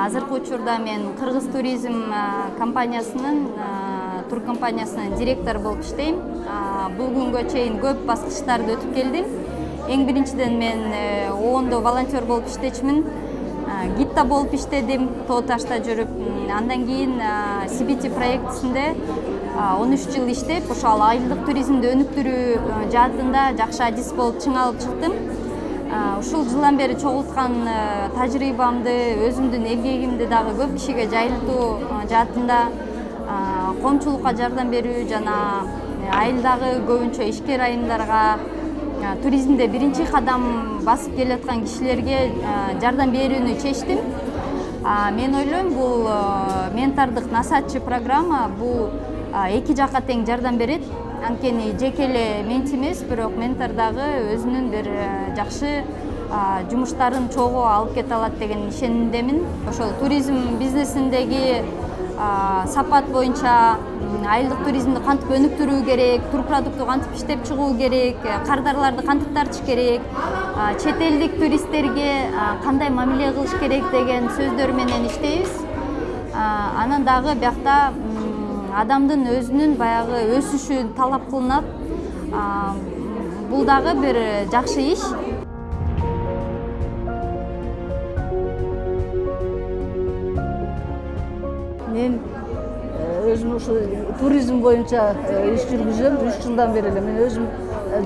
азыркы учурда мен Кыргыз туризм компаниясынын туркомпаниясынын директору болуп иштейм. Бул күнгө чейин көп баскычтарды өтүп келдим. Эң биринчиден мен оондо волонтер болуп иштечүмүн. Гидда болуп иштедим, тоо ташта жүрүп. Андан кийин CBT проектисинде 13 жыл иштеп, ошол айылдык туризмди өнүктүрүү жаатында жакшы адис болуп чыңалып чыктым. Ушул жылдан бери чогулткан тажрыйбамды, өзүмдүн эмгегимди дагы көп кишиге жайылтуу жаатында коомчулукка жардам берүү жана айылдагы көбүнчө ишкер айымдарга, туризмде биринчи кадам басып келаткан кишилерге жардам берүүнү чечтим. Мен ойлойм, бул ментордук насаатчы программа бул эки жакка тең жардам берет. Анткени жеке эле менти эмес, бирок ментор дагы өзүнүн бир жакшы жумуштарын чогуу алып кете алат деген ишенимдемин. Ошол туризм бизнесиндеги сапат боюнча айылдык туризмди кантип өнүктүрүү керек, турпродукту кантип иштеп чыгуу керек, кардарларды кантип тартыш керек, чет элдик туристтерге кандай мамиле кылыш керек деген сөздөр менен иштейбиз. Анан дагы биякта адамдын өзүнүн баягы өсүшү талап кылынат. Бул дагы бир жакшы иш. Мен өзүм ушу туризм боюнча иш жүргүзөм. 3 жылдан бери эле мен өзүм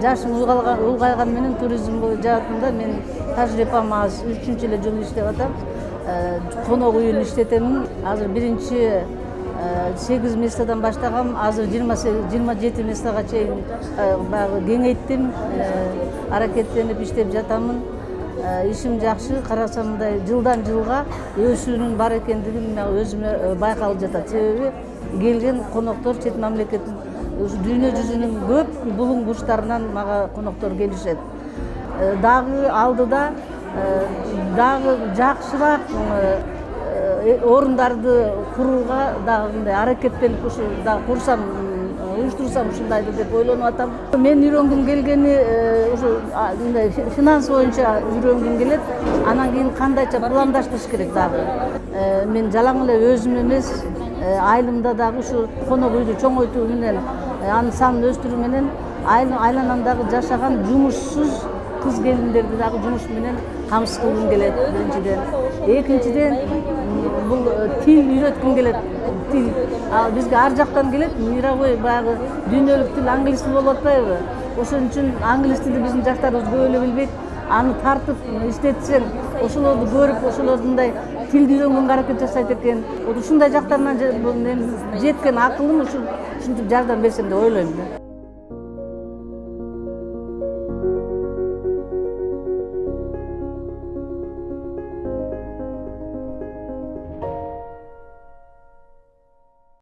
жашым улгайган менен туризм жаатында мен тажрыйбам аз. 3-чү эле жыл иштеп атам. Конок үйүн иштетемин. Азыр биринчи 8 местадан баштагам, азыр 27 местага чейин баягы кеңейттим, аракеттенип иштеп жатамын. Ишим жакшы, карасам мындай жылдан жылга өсүүнүн бар экендигин өзүмө байкалып жатат. Себеби келген коноктор чет мамлекеттин, дүйнө жүзүнүн көп булуң бурчтарынан мага коноктор келишет. Дагы алдыда дагы жакшыраак орундарды курууга дагы мындай аракеттенип ушу дагы курсам, уюштурсам ушундайды деп ойлонуп атам. Мен үйрөнгүм келгени ушу мындай финанс боюнча үйрөнгүм келет. Анан кийин кандайча пландаштырыш керек дагы. Мен жалаң эле өзүм эмес, айылымда дагы ушу конок үйдү чоңойтуу менен, анын санын өстүрүү менен айланамдагы жашаган жумушсуз кыз келиндерди дагы жумуш менен камсыз кылгым келет биринчиден. Экинчиден бул тил үйрөткүм келет. Тил бизге ар жактан келет, мировой баягы дүйнөлүк тил англис тил болуп атпайбы? Ошон үчүн англис тилди биздин жаштарыбыз көп эле билбейт. Аны тартып иштетсең, ошолорду көрүп, ошолордундай тилди үйрөнгөнгө аракет жасайт экен. Ушундай жактарынан жеткен акылым ушинтип жардам берсем деп ойлойм.